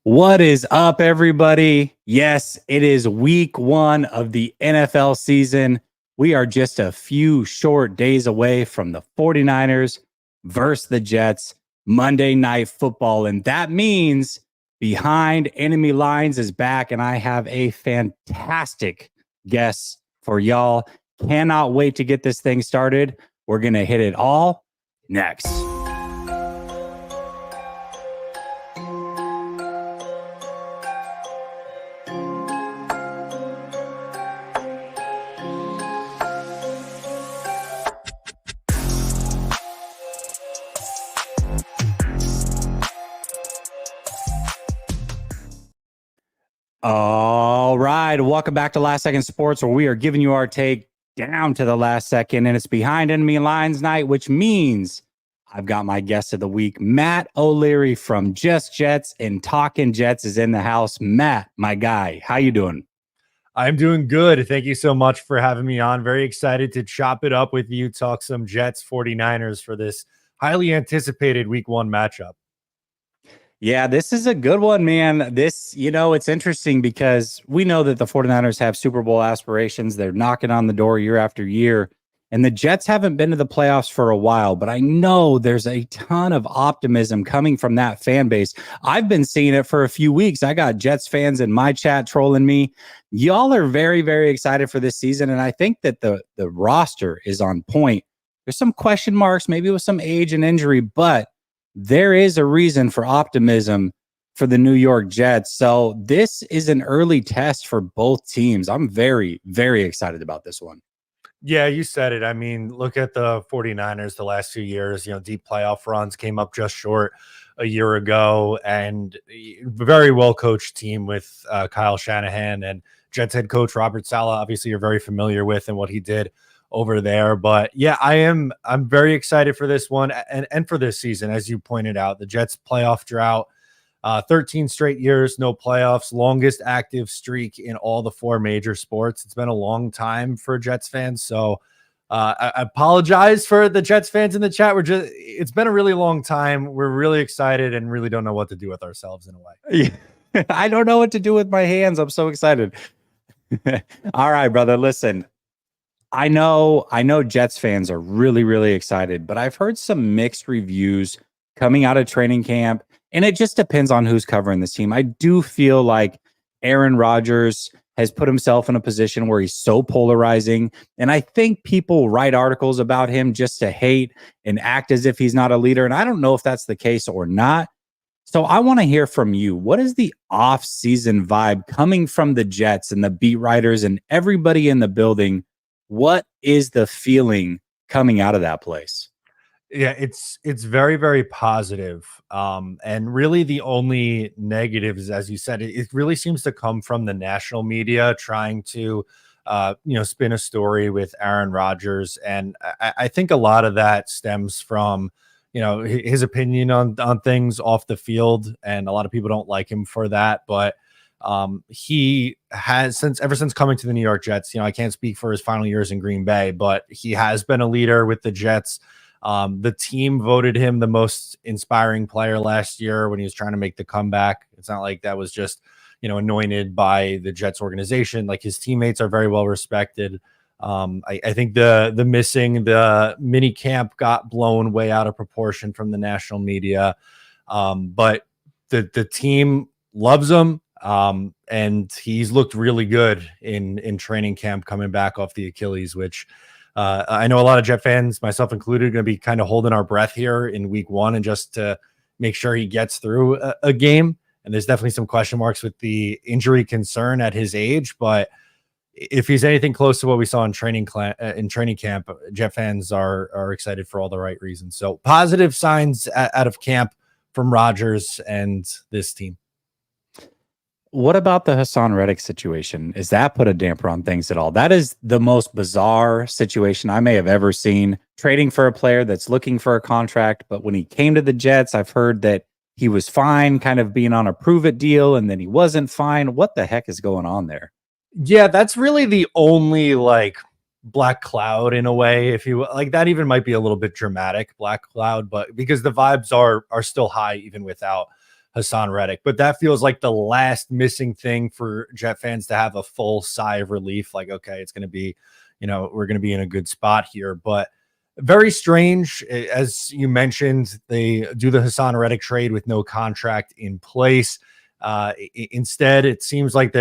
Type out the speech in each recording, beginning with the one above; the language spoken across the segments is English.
What is up, everybody? Yes, it is week one of the NFL season. We are just a few short days away from the 49ers versus the Jets Monday Night Football. And that means Behind Enemy Lines is back, and I have a fantastic guest for y'all. Cannot wait to get this thing started. We're going to hit it all next. All right. Welcome back to Last Second Sports, where we are giving you our take down to the last second. And it's Behind Enemy Lines night, which means I've got my guest of the week, Matt O'Leary from Just Jets and Talking Jets is in the house. Matt, my guy, how you doing? I'm doing good. Thank you so much for having me on. Very excited to chop it up with you, talk some Jets 49ers for this highly anticipated week one matchup. Yeah, this is a good one, man. It's interesting because we know that the 49ers have Super Bowl aspirations. They're knocking on the door year after year. And the Jets haven't been to the playoffs for a while, but I know there's a ton of optimism coming from that fan base. I've been seeing it for a few weeks. I got Jets fans in my chat trolling me. Y'all are very, very excited for this season. And I think that the roster is on point. There's some question marks, maybe with some age and injury, but there is a reason for optimism for the New York Jets. So this is an early test for both teams. I'm very, very excited about this one. Yeah, you said it. I mean, look at the 49ers the last few years, deep playoff runs, came up just short a year ago, and very well coached team with Kyle Shanahan and Jets head coach Robert Saleh. Obviously, you're very familiar with and what he did over there. But yeah, I'm very excited for this one and for this season. As you pointed out, the Jets playoff drought, 13 straight years, no playoffs, longest active streak in all the four major sports. It's been a long time for Jets fans. So I apologize for the Jets fans in the chat. It's been a really long time. We're really excited and really don't know what to do with ourselves in a way. Yeah. I don't know what to do with my hands. I'm so excited. All right, brother. Listen, I know Jets fans are really, really excited, but I've heard some mixed reviews coming out of training camp, and it just depends on who's covering this team. I do feel like Aaron Rodgers has put himself in a position where he's so polarizing, and I think people write articles about him just to hate and act as if he's not a leader, and I don't know if that's the case or not. So I want to hear from you. What is the off-season vibe coming from the Jets and the beat writers and everybody in the building? What is the feeling coming out of that place? Yeah, it's very, very positive. And really the only negatives, as you said, it really seems to come from the national media trying to spin a story with Aaron Rodgers. And I think a lot of that stems from his opinion on things off the field. And a lot of people don't like him for that. But he has ever since coming to the New York Jets, I can't speak for his final years in Green Bay, but he has been a leader with the Jets. The team voted him the most inspiring player last year when he was trying to make the comeback. It's not like that was just, anointed by the Jets organization. Like, his teammates are very well respected. I think the mini camp got blown way out of proportion from the national media. But the team loves him. And he's looked really good in training camp coming back off the Achilles, which I know a lot of Jet fans, myself included, going to be kind of holding our breath here in week one and just to make sure he gets through a game. And there's definitely some question marks with the injury concern at his age, but if he's anything close to what we saw in training camp, Jet fans are excited for all the right reasons. So positive signs out of camp from Rodgers and this team. What about the Hassan Reddick situation? Is that put a damper on things at all? That is the most bizarre situation I may have ever seen. Trading for a player that's looking for a contract, but when he came to the Jets, I've heard that he was fine, kind of being on a prove-it deal, and then he wasn't fine. What the heck is going on there? Yeah, that's really the only black cloud in a way, if you like. That even might be a little bit dramatic, black cloud, but because the vibes are still high even without Hassan Reddick. But that feels like the last missing thing for Jet fans to have a full sigh of relief. Like, okay, it's going to be, we're going to be in a good spot here. But very strange. As you mentioned, they do the Hassan Reddick trade with no contract in place. Instead, it seems like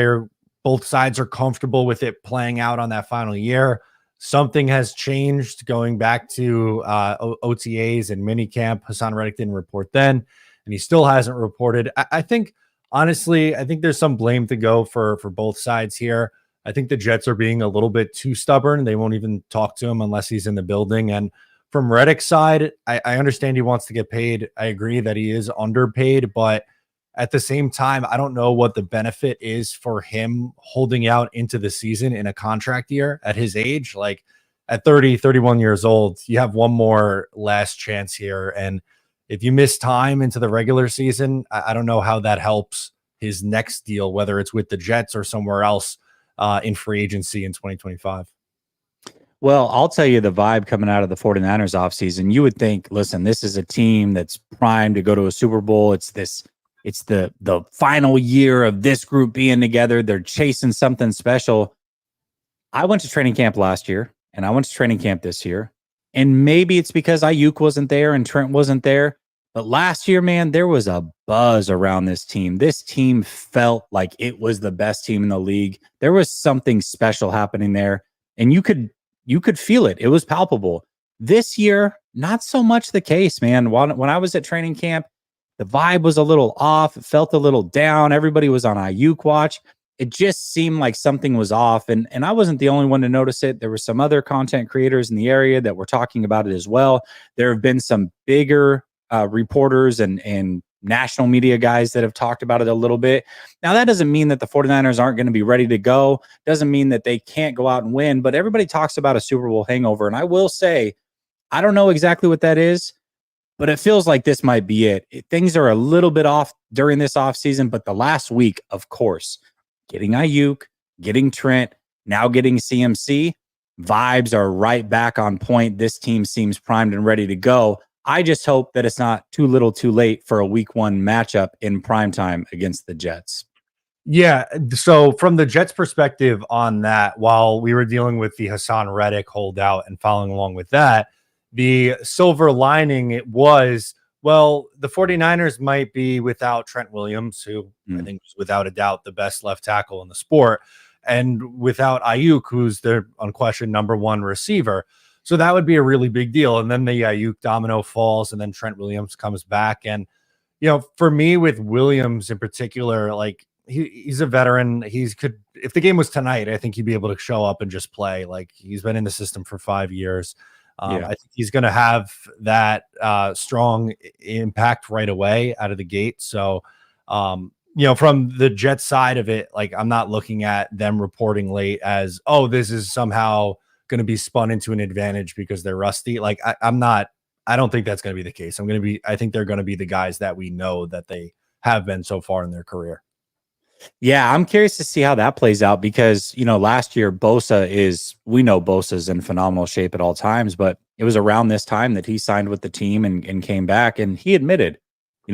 both sides are comfortable with it playing out on that final year. Something has changed going back to OTAs and minicamp. Hassan Reddick didn't report then, and he still hasn't reported. I think, honestly, there's some blame to go for both sides here. I think the Jets are being a little bit too stubborn. They won't even talk to him unless he's in the building. And from Reddick's side, I understand he wants to get paid. I agree that he is underpaid, but at the same time, I don't know what the benefit is for him holding out into the season in a contract year at his age. Like at 30, 31 years old, you have one more last chance here. And if you miss time into the regular season, I don't know how that helps his next deal, whether it's with the Jets or somewhere else in free agency in 2025. Well, I'll tell you the vibe coming out of the 49ers offseason. You would think, listen, this is a team that's primed to go to a Super Bowl. It's the final year of this group being together. They're chasing something special. I went to training camp last year, and I went to training camp this year. And maybe it's because Ayuk wasn't there and Trent wasn't there. But last year, man, there was a buzz around this team. This team felt like it was the best team in the league. There was something special happening there, and you could feel it. It was palpable. This year, not so much the case, man. When I was at training camp, the vibe was a little off. It felt a little down. Everybody was on Ayuk watch. It just seemed like something was off. And I wasn't the only one to notice it. There were some other content creators in the area that were talking about it as well. There have been some bigger reporters and national media guys that have talked about it a little bit. Now, that doesn't mean that the 49ers aren't going to be ready to go. Doesn't mean that they can't go out and win. But everybody talks about a Super Bowl hangover. And I will say, I don't know exactly what that is, but it feels like this might be it. Things are a little bit off during this offseason, but the last week, of course, getting Ayuk, getting Trent, now getting CMC, vibes are right back on point. This team seems primed and ready to go. I just hope that it's not too little too late for a week one matchup in primetime against the Jets. Yeah. So from the Jets perspective on that, while we were dealing with the Hassan Reddick holdout and following along with that, the silver lining it was, well, the 49ers might be without Trent Williams, who I think is without a doubt the best left tackle in the sport, and without Ayuk, who's their unquestioned number one receiver. So that would be a really big deal. And then the Ayuk domino falls, and then Trent Williams comes back. And, for me with Williams in particular, like he's a veteran. If the game was tonight, I think he'd be able to show up and just play. Like he's been in the system for 5 years. I think he's going to have that strong impact right away out of the gate. So, from the Jets side of it, like I'm not looking at them reporting late as, oh, this is somehow going to be spun into an advantage because they're rusty. Like I don't think that's going to be the case. I think they're going to be the guys that we know that they have been so far in their career. Yeah, I'm curious to see how that plays out because, last year we know Bosa's in phenomenal shape at all times, but it was around this time that he signed with the team and came back, and he admitted,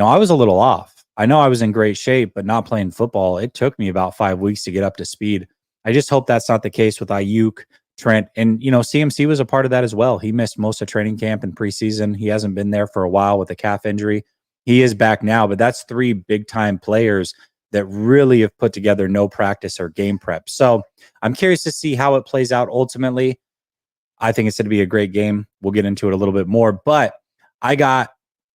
I was a little off. I know I was in great shape, but not playing football. It took me about 5 weeks to get up to speed. I just hope that's not the case with Ayuk, Trent, and, CMC was a part of that as well. He missed most of training camp and preseason. He hasn't been there for a while with a calf injury. He is back now, but that's 3 big-time players that really have put together no practice or game prep. So I'm curious to see how it plays out ultimately. I think it's going to be a great game. We'll get into it a little bit more, but I got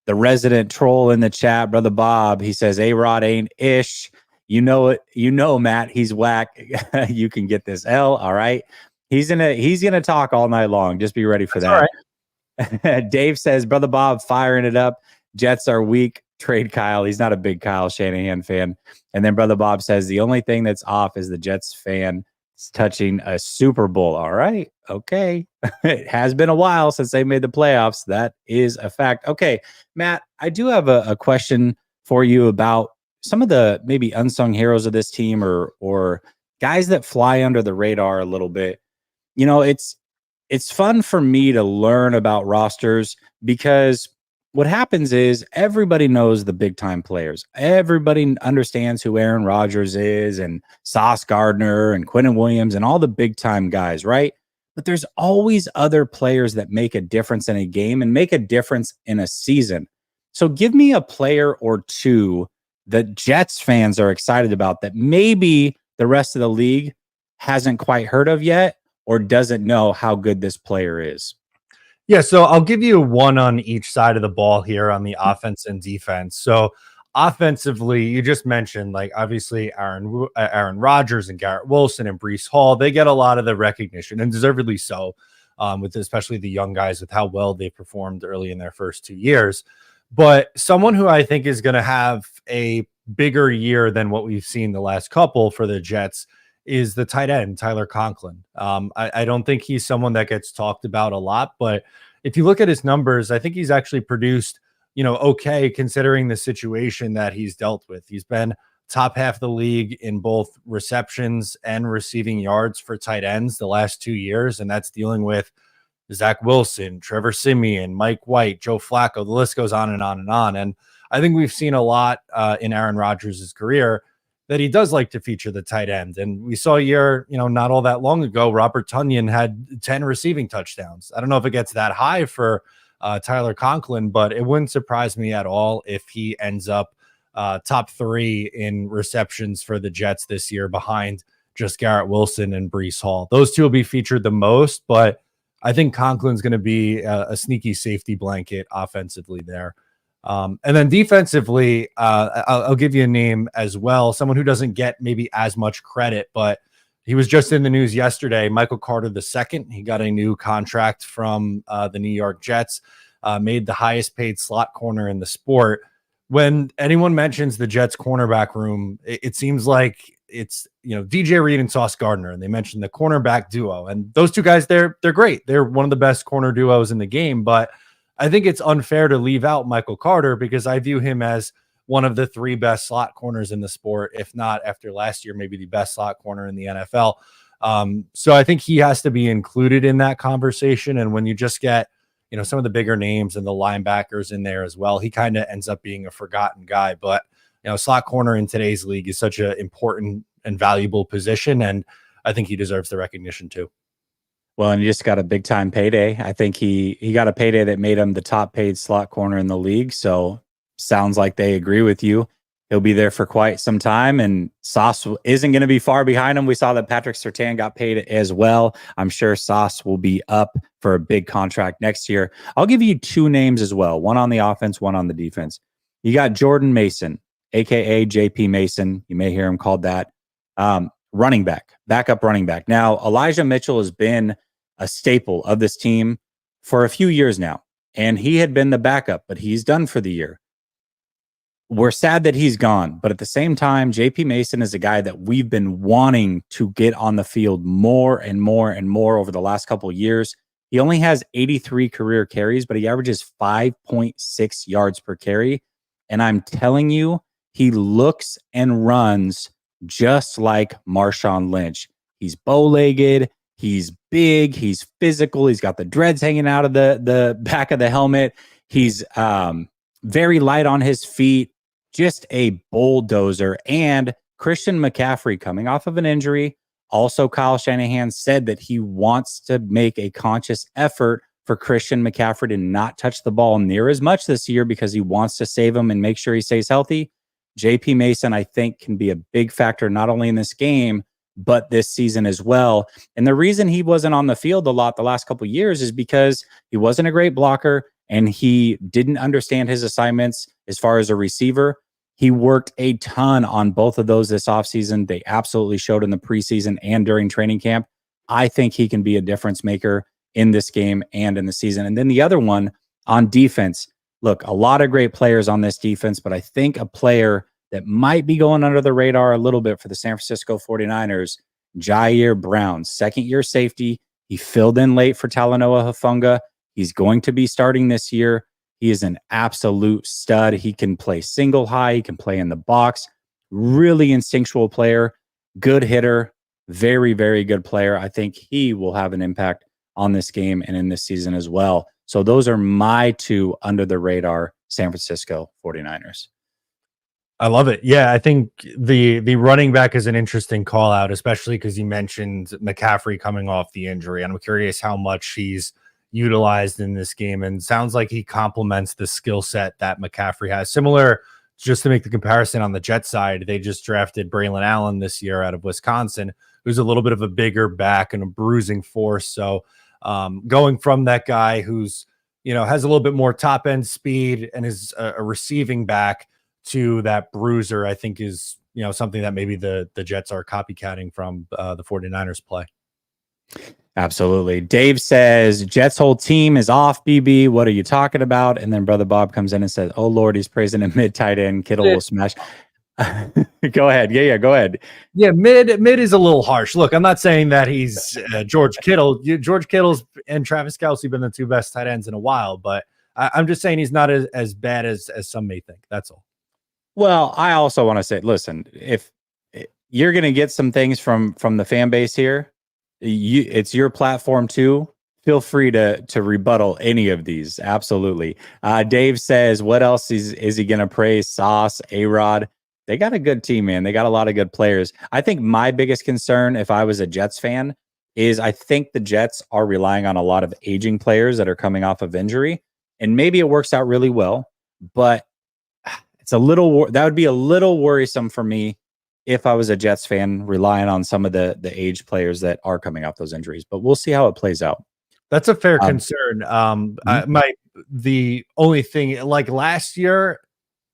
the resident troll in the chat, Brother Bob. He says, A-Rod ain't ish. You know it. Matt, he's whack. You can get this L. All right. He's gonna talk all night long. Just be ready for that. All right. Dave says, Brother Bob firing it up. Jets are weak. Trade Kyle. He's not a big Kyle Shanahan fan. And then Brother Bob says the only thing that's off is the Jets fan touching a Super Bowl. All right. Okay. It has been a while since they made the playoffs. That is a fact. Okay, Matt, I do have a question for you about some of the maybe unsung heroes of this team or guys that fly under the radar a little bit. It's fun for me to learn about rosters because what happens is everybody knows the big time players. Everybody understands who Aaron Rodgers is and Sauce Gardner and Quinnen Williams and all the big time guys, right? But there's always other players that make a difference in a game and make a difference in a season. So give me a player or two that Jets fans are excited about that maybe the rest of the league hasn't quite heard of yet or doesn't know how good this player is. Yeah, so I'll give you one on each side of the ball here on the offense and defense. So offensively, you just mentioned like obviously Aaron Rodgers and Garrett Wilson and Breece Hall. They get a lot of the recognition and deservedly so, with especially the young guys with how well they performed early in their first 2 years. But someone who I think is going to have a bigger year than what we've seen the last couple for the Jets is the tight end, Tyler Conklin. I don't think he's someone that gets talked about a lot, but if you look at his numbers, I think he's actually produced, okay, considering the situation that he's dealt with. He's been top half of the league in both receptions and receiving yards for tight ends the last 2 years, and that's dealing with Zach Wilson, Trevor Siemian, Mike White, Joe Flacco. The list goes on and on and on. And I think we've seen a lot in Aaron Rodgers' career that he does like to feature the tight end. And we saw a year, not all that long ago, Robert Tonyan had 10 receiving touchdowns. I don't know if it gets that high for Tyler Conklin, but it wouldn't surprise me at all if he ends up top 3 in receptions for the Jets this year behind just Garrett Wilson and Breece Hall. Those two will be featured the most, but I think Conklin's going to be a sneaky safety blanket offensively there. And then defensively, I'll give you a name as well, someone who doesn't get maybe as much credit, but he was just in the news yesterday, Michael Carter II. He got a new contract from the New York Jets, made the highest paid slot corner in the sport. When anyone mentions the Jets cornerback room, it seems like it's, DJ Reed and Sauce Gardner, and they mentioned the cornerback duo, and those two guys, they're great. They're one of the best corner duos in the game, but I think it's unfair to leave out Michael Carter because I view him as one of the 3 best slot corners in the sport, if not after last year, maybe the best slot corner in the NFL. So I think he has to be included in that conversation. And when you just get, some of the bigger names and the linebackers in there as well, he kind of ends up being a forgotten guy. But, slot corner in today's league is such an important and valuable position. And I think he deserves the recognition too. Well, and he just got a big time payday. I think he got a payday that made him the top paid slot corner in the league. So sounds like they agree with you. He'll be there for quite some time, and Sauce isn't going to be far behind him. We saw that Patrick Surtain got paid as well. I'm sure Sauce will be up for a big contract next year. I'll give you 2 names as well, one on the offense, one on the defense. You got Jordan Mason, a.k.a. JP Mason. You may hear him called that. Running back, backup running back. Now, Elijah Mitchell has been a staple of this team for a few years now, and he had been the backup, but he's done for the year. We're sad that he's gone, but at the same time, JP Mason is a guy that we've been wanting to get on the field more and more and more over the last couple of years. He only has 83 career carries, but he averages 5.6 yards per carry. And I'm telling you, he looks and runs just like Marshawn Lynch. He's bow-legged, he's big, he's physical, he's got the dreads hanging out of the back of the helmet. He's very light on his feet, just a bulldozer. And Christian McCaffrey coming off of an injury. Also, Kyle Shanahan said that he wants to make a conscious effort for Christian McCaffrey to not touch the ball near as much this year because he wants to save him and make sure he stays healthy. JP Mason, I think, can be a big factor not only in this game, but this season as well. And the reason he wasn't on the field a lot the last couple of years is because he wasn't a great blocker and he didn't understand his assignments as far as a receiver. He worked a ton on both of those this offseason. They absolutely showed in the preseason and during training camp. I think he can be a difference maker in this game and in the season. And then the other one on defense, look, a lot of great players on this defense, but I think a player that might be going under the radar a little bit for the San Francisco 49ers, Jair Brown, second-year safety. He filled in late for Talanoa Hufanga. He's going to be starting this year. He is an absolute stud. He can play single high. He can play in the box. Really instinctual player, good hitter, very, very good player. I think he will have an impact on this game and in this season as well. So those are my two under the radar San Francisco 49ers. I love it. Yeah, I think the running back is an interesting call out, especially because you mentioned McCaffrey coming off the injury. And I'm curious how much he's utilized in this game. And sounds like he complements the skill set that McCaffrey has. Similar, just to make the comparison on the Jet side, they just drafted Braylon Allen this year out of Wisconsin, who's a little bit of a bigger back and a bruising force. So going from that guy who's, has a little bit more top end speed and is a receiving back to that bruiser, I think is, something that maybe the Jets are copycatting from the 49ers play. Absolutely. Dave says, Jets whole team is off, BB. What are you talking about? And then Brother Bob comes in and says, oh, Lord, he's praising a mid tight end. Kittle will smash. Go ahead. Yeah, go ahead. Yeah, mid is a little harsh. Look, I'm not saying that he's George Kittle. George Kittle's and Travis Kelce been the two best tight ends in a while, but I'm just saying he's not as bad as some may think. That's all. Well, I also want to say, listen, if you're going to get some things from the fan base here, it's your platform too. Feel free to rebuttal any of these. Absolutely. Dave says, what else is he going to praise? Sauce, A-Rod. They got a good team, man. They got a lot of good players. I think my biggest concern, if I was a Jets fan, is I think the Jets are relying on a lot of aging players that are coming off of injury. And maybe it works out really well, but it's that would be a little worrisome for me if I was a Jets fan relying on some of the aged players that are coming off those injuries. But we'll see how it plays out. That's a fair concern. The only thing, like last year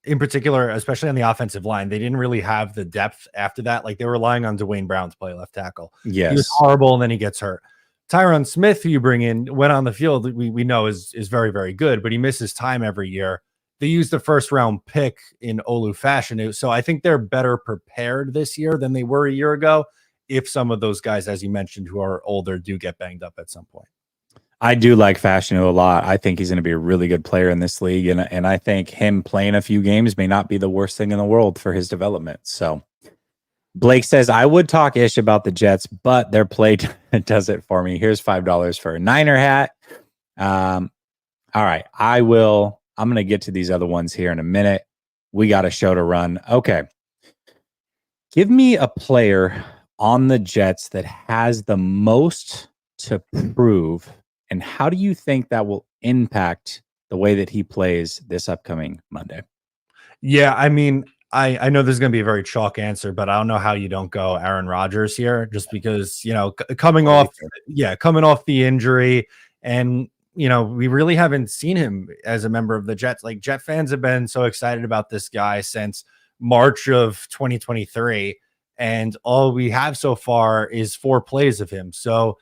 in particular, especially on the offensive line, they didn't really have the depth after that. Like they were relying on Dwayne Brown to play left tackle. Yes. He was horrible, and then he gets hurt. Tyron Smith, who you bring in, went on the field, we know is very, very good, but he misses time every year. They used the first round pick in Olu fashion. So I think they're better prepared this year than they were a year ago. If some of those guys, as you mentioned, who are older do get banged up at some point. I do like Fashanu a lot. I think he's going to be a really good player in this league. And I think him playing a few games may not be the worst thing in the world for his development. So Blake says, I would talk ish about the Jets, but their play does it for me. Here's $5 for a Niner hat. All right. I'm going to get to these other ones here in a minute. We got a show to run. Okay. Give me a player on the Jets that has the most to prove, and how do you think that will impact the way that he plays this upcoming Monday? Yeah, I mean, I know this is going to be a very chalk answer, but I don't know how you don't go Aaron Rodgers here, just because, coming off the injury, and we really haven't seen him as a member of the Jets. Like, Jet fans have been so excited about this guy since March of 2023. And all we have so far is 4 plays of him. So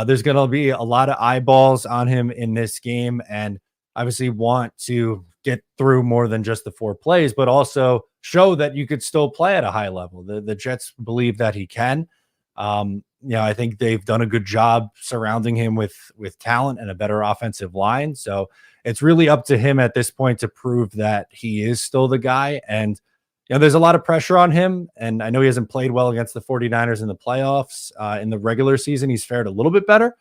there's going to be a lot of eyeballs on him in this game. And obviously want to get through more than just the 4 plays, but also show that you could still play at a high level. The Jets believe that he can. I think they've done a good job surrounding him with talent and a better offensive line. So it's really up to him at this point to prove that he is still the guy. And, there's a lot of pressure on him. And I know he hasn't played well against the 49ers in the playoffs. In the regular season, he's fared a little bit better.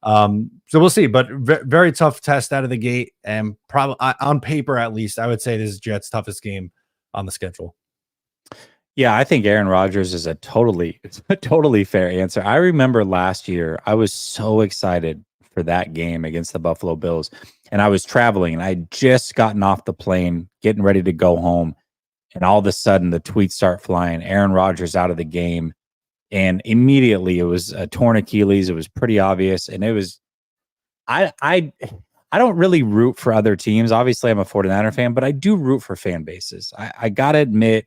So we'll see, but very tough test out of the gate. And probably on paper, at least, I would say this is Jets' toughest game on the schedule. Yeah, I think Aaron Rodgers is a totally fair answer. I remember last year, I was so excited for that game against the Buffalo Bills, and I was traveling, and I had just gotten off the plane, getting ready to go home, and all of a sudden the tweets start flying. Aaron Rodgers out of the game, and immediately it was a torn Achilles. It was pretty obvious, and it was I don't really root for other teams. Obviously, I'm a 49er fan, but I do root for fan bases. I got to admit,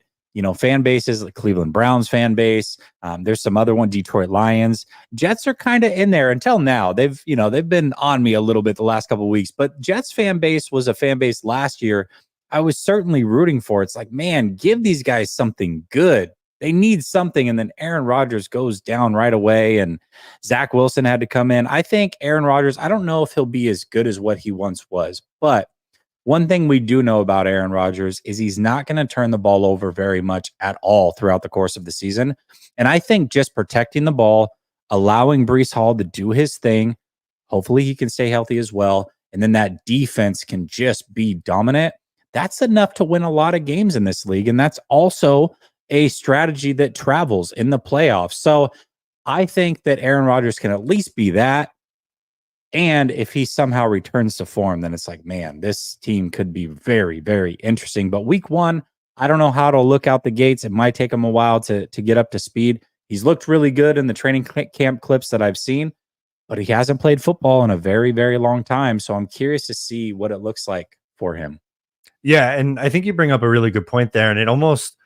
fan bases like Cleveland Browns fan base. There's some other one, Detroit Lions. Jets are kind of in there until now. They've been on me a little bit the last couple of weeks, but Jets fan base was a fan base last year I was certainly rooting for. It's like, man, give these guys something good. They need something. And then Aaron Rodgers goes down right away, and Zach Wilson had to come in. I think Aaron Rodgers, I don't know if he'll be as good as what he once was, but one thing we do know about Aaron Rodgers is he's not going to turn the ball over very much at all throughout the course of the season. And I think just protecting the ball, allowing Breece Hall to do his thing, hopefully he can stay healthy as well, and then that defense can just be dominant, that's enough to win a lot of games in this league. And that's also a strategy that travels in the playoffs. So I think that Aaron Rodgers can at least be that. And if he somehow returns to form, then it's like, man, this team could be very, very interesting. But week one, I don't know how to look out the gates. It might take him a while to get up to speed. He's looked really good in the training camp clips that I've seen, but he hasn't played football in a very, very long time. So I'm curious to see what it looks like for him. Yeah, and I think you bring up a really good point there, and it almost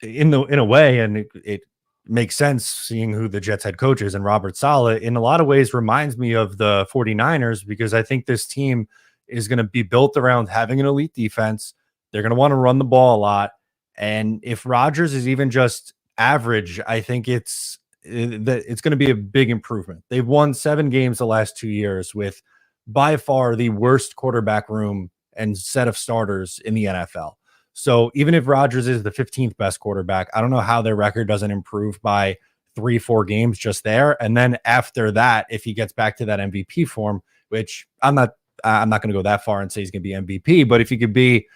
in a way, and it makes sense seeing who the Jets head coach is and Robert Saleh in a lot of ways reminds me of the 49ers, because I think this team is going to be built around having an elite defense. They're going to want to run the ball a lot. And if Rodgers is even just average, I think it's going to be a big improvement. They've won 7 games the last 2 years with by far the worst quarterback room and set of starters in the NFL. So even if Rodgers is the 15th best quarterback, I don't know how their record doesn't improve by 3-4 games just there. And then after that, if he gets back to that MVP form, which I'm not going to go that far and say he's going to be MVP, but if he could be,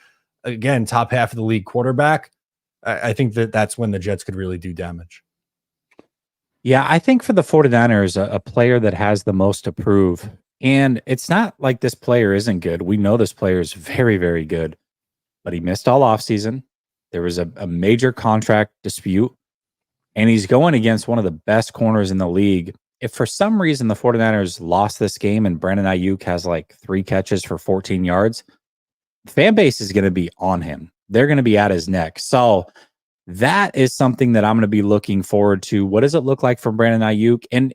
again, top half of the league quarterback, I think that's when the Jets could really do damage. Yeah, I think for the 49ers, a player that has the most to prove, and it's not like this player isn't good. We know this player is very, very good, but he missed all offseason. There was a major contract dispute, and he's going against one of the best corners in the league. If for some reason the 49ers lost this game and Brandon Ayuk has like 3 catches for 14 yards, the fan base is going to be on him. They're going to be at his neck. So that is something that I'm going to be looking forward to. What does it look like for Brandon Ayuk? And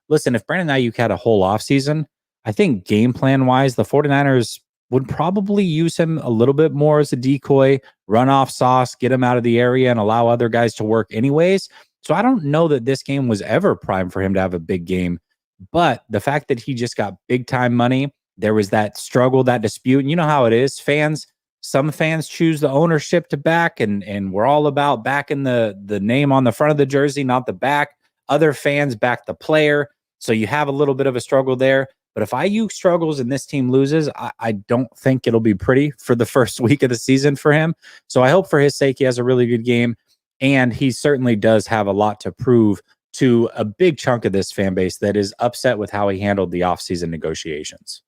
listen, if Brandon Ayuk had a whole offseason, I think game plan wise, the 49ers would probably use him a little bit more as a decoy, run off sauce, get him out of the area and allow other guys to work anyways. So I don't know that this game was ever primed for him to have a big game. But the fact that he just got big time money, there was that struggle, that dispute. And you know how it is. Some fans choose the ownership to back, and we're all about backing the name on the front of the jersey, not the back. Other fans back the player. So you have a little bit of a struggle there. But if Ayuk struggles and this team loses, I don't think it'll be pretty for the first week of the season for him. So I hope for his sake he has a really good game. And he certainly does have a lot to prove to a big chunk of this fan base that is upset with how he handled the offseason negotiations.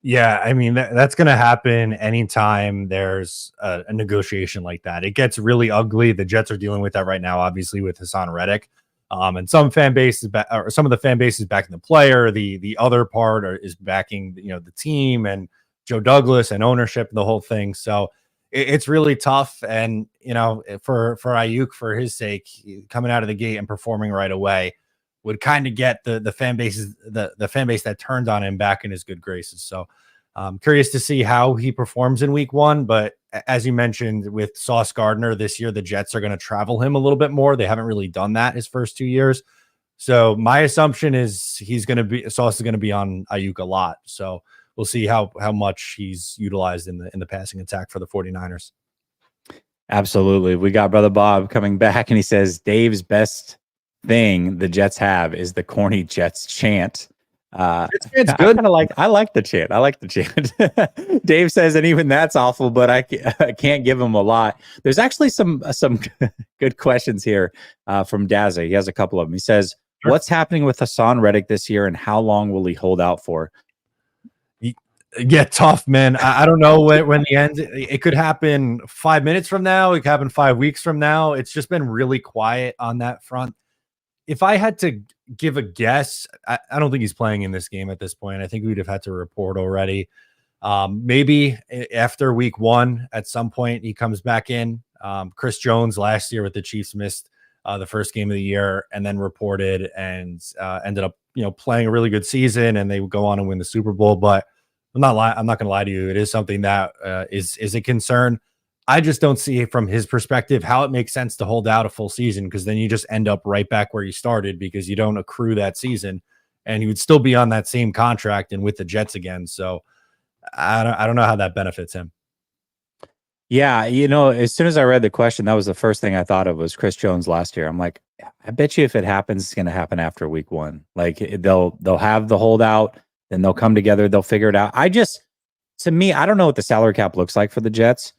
Yeah, I mean, that's going to happen anytime there's a negotiation like that. It gets really ugly. The Jets are dealing with that right now, obviously, with Hassan Reddick. And some fan bases, or some of the fan bases backing the player. The other part is backing, the team and Joe Douglas and ownership and the whole thing. So it's really tough. And for Ayuk, for his sake, coming out of the gate and performing right away would kind of get the fan bases, the fan base that turned on him back in his good graces. So I'm curious to see how he performs in week 1. But as you mentioned with Sauce Gardner this year, the Jets are going to travel him a little bit more. They haven't really done that his first 2 years. So my assumption is Sauce is going to be on Ayuk a lot. So we'll see how much he's utilized in the passing attack for the 49ers. Absolutely. We got Brother Bob coming back, and he says Dave's best thing the Jets have is the corny Jets chant. It's good. I like the chant. I like the chant. Dave says, and even that's awful, but I can't give him a lot. There's actually some good questions here from Dazza. He has a couple of them. He says, Sure. What's happening with Hassan Reddick this year, and how long will he hold out for? Yeah, tough, man. I don't know when the end. It could happen 5 minutes from now. It could happen 5 weeks from now. It's just been really quiet on that front. If I had to give a guess, I don't think he's playing in this game at this point. I think we'd have had to report already. Maybe after week 1, at some point, he comes back in. Chris Jones last year with the Chiefs missed the first game of the year and then reported and ended up, playing a really good season, and they would go on and win the Super Bowl. But I'm not going to lie to you. It is something that is a concern. I just don't see from his perspective how it makes sense to hold out a full season, because then you just end up right back where you started because you don't accrue that season, and he would still be on that same contract and with the Jets again. So I don't know how that benefits him. Yeah, as soon as I read the question, that was the first thing I thought of was Chris Jones last year. I'm like, I bet you if it happens, it's going to happen after week 1. Like they'll have the holdout. then they'll come together. They'll figure it out. To me, I don't know what the salary cap looks like for the Jets,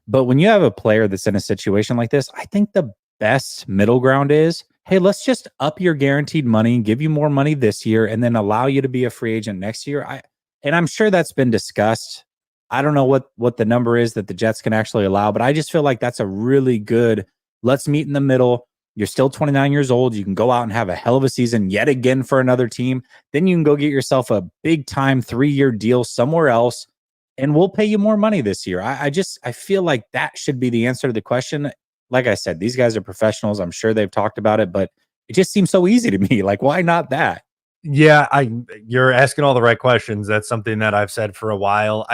but when you have a player that's in a situation like this, I think the best middle ground is, hey, let's just up your guaranteed money, give you more money this year, and then allow you to be a free agent next year. And I'm sure that's been discussed. I don't know what the number is that the Jets can actually allow, but I just feel like that's a really good, let's meet in the middle. You're still 29 years old. You can go out and have a hell of a season yet again for another team. Then you can go get yourself a big time 3-year deal somewhere else, and we'll pay you more money this year. I feel like that should be the answer to the question. Like I said, these guys are professionals. I'm sure they've talked about it, but it just seems so easy to me. Like, why not that? Yeah, you're asking all the right questions. That's something that I've said for a while.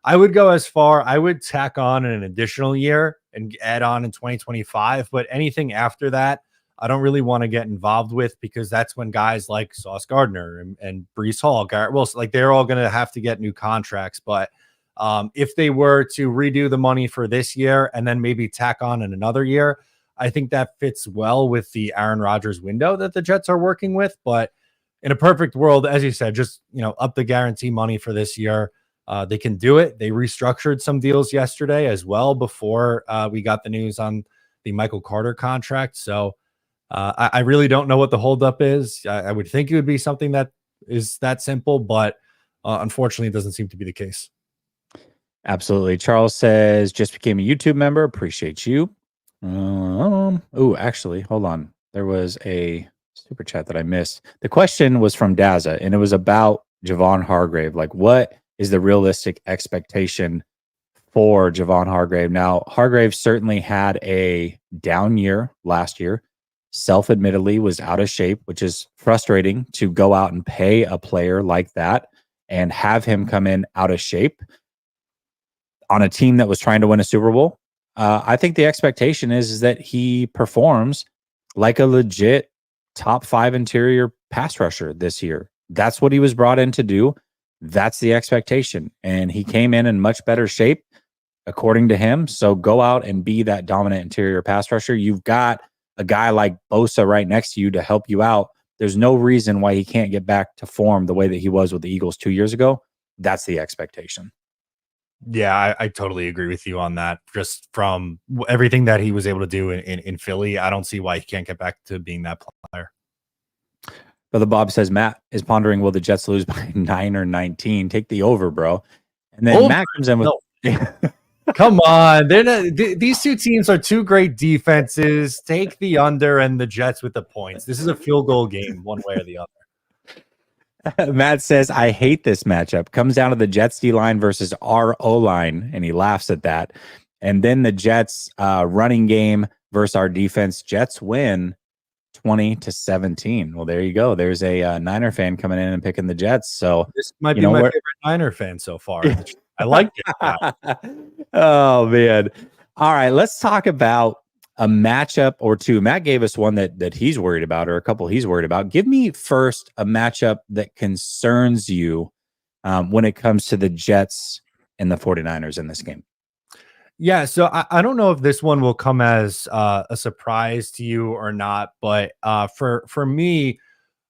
I would go as far, I would tack on an additional year and add on in 2025, but anything after that, I don't really want to get involved with, because that's when guys like Sauce Gardner and Breece Hall, Garrett Wilson, like they're all going to have to get new contracts. But if they were to redo the money for this year and then maybe tack on in another year, I think that fits well with the Aaron Rodgers window that the Jets are working with. But in a perfect world, as you said, just, up the guarantee money for this year. They can do it. They restructured some deals yesterday as well before we got the news on the Michael Carter contract. So I really don't know what the holdup is. I would think it would be something that is that simple, but unfortunately, it doesn't seem to be the case. Absolutely. Charles says, just became a YouTube member. Appreciate you. Actually, hold on. There was a super chat that I missed. The question was from Daza, and it was about Javon Hargrave. Like, what is the realistic expectation for Javon Hargrave? Now, Hargrave certainly had a down year last year. Self-admittedly was out of shape, which is frustrating to go out and pay a player like that and have him come in out of shape on a team that was trying to win a Super Bowl. I think the expectation is that he performs like a legit top 5 interior pass rusher this year. That's what he was brought in to do. That's the expectation. And he came in much better shape, according to him. So go out and be that dominant interior pass rusher. You've got a guy like Bosa right next to you to help you out. There's no reason why he can't get back to form the way that he was with the Eagles 2 years ago. That's the expectation. Yeah, I totally agree with you on that. Just from everything that he was able to do in Philly, I don't see why he can't get back to being that player. Brother Bob says, Matt is pondering, will the Jets lose by 9 or 19? Take the over, bro. And then Matt comes in with... Come on. These two teams are two great defenses. Take the under and the Jets with the points. This is a field goal game, one way or the other. Matt says, I hate this matchup. Comes down to the Jets D-line versus our O-line, and he laughs at that. And then the Jets running game versus our defense. Jets win 20-17. Well, there you go. There's a Niner fan coming in and picking the Jets. So this might be my favorite Niner fan so far. I like it. Oh, man. All right, let's talk about a matchup or two. Matt gave us one that he's worried about, or a couple he's worried about. Give me first a matchup that concerns you when it comes to the Jets and the 49ers in this game. Yeah, so I don't know if this one will come as a surprise to you or not, but for me,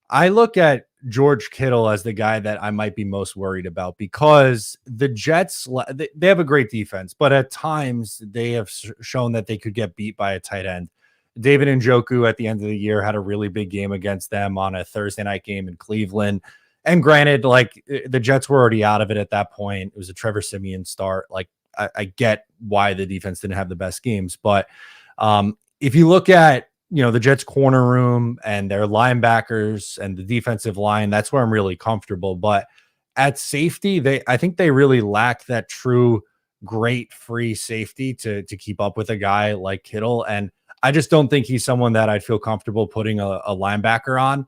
I look at George Kittle as the guy that I might be most worried about, because the Jets, they have a great defense, but at times they have shown that they could get beat by a tight end. David Njoku at the end of the year had a really big game against them on a Thursday night game in Cleveland. And granted, like, the Jets were already out of it at that point. It was a Trevor Siemian start. Like, I get why the defense didn't have the best games, but if you look at the Jets corner room and their linebackers and the defensive line, that's where I'm really comfortable. But at safety, I think they really lack that true great free safety to keep up with a guy like Kittle. And I just don't think he's someone that I'd feel comfortable putting a linebacker on.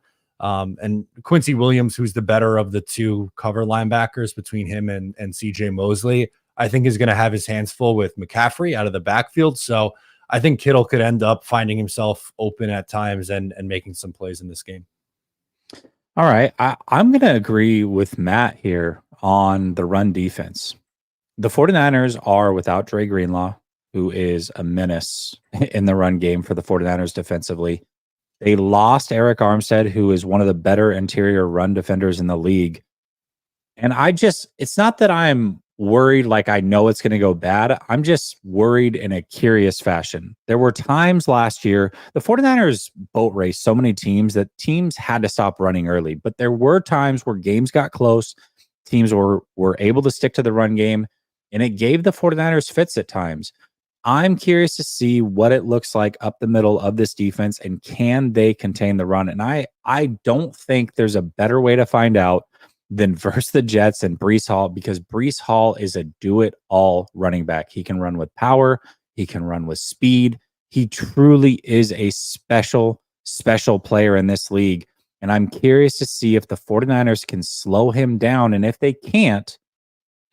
And Quincy Williams, who's the better of the two cover linebackers between him and CJ Mosley, I think is going to have his hands full with McCaffrey out of the backfield. So I think Kittle could end up finding himself open at times and making some plays in this game. All right. I'm going to agree with Matt here on the run defense. The 49ers are without Dre Greenlaw, who is a menace in the run game for the 49ers defensively. They lost Eric Armstead, who is one of the better interior run defenders in the league. And it's not that I'm worried like I know it's going to go bad. I'm just worried in a curious fashion. There were times last year, the 49ers boat raced so many teams that teams had to stop running early. But there were times where games got close, teams were able to stick to the run game, and it gave the 49ers fits at times. I'm curious to see what it looks like up the middle of this defense and can they contain the run? And I don't think there's a better way to find out than versus the Jets and Brees Hall, because Brees Hall is a do-it-all running back. He can run with power. He can run with speed. He truly is a special, special player in this league. And I'm curious to see if the 49ers can slow him down. And if they can't,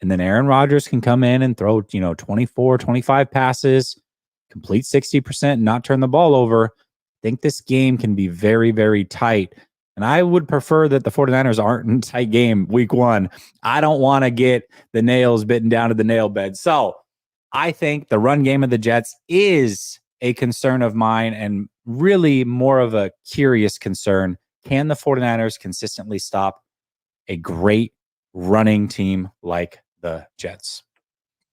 and then Aaron Rodgers can come in and throw, 24, 25 passes, complete 60%, not turn the ball over. I think this game can be very, very tight. And I would prefer that the 49ers aren't in a tight game week one. I don't want to get the nails bitten down to the nail bed. So I think the run game of the Jets is a concern of mine and really more of a curious concern. Can the 49ers consistently stop a great running team like the Jets?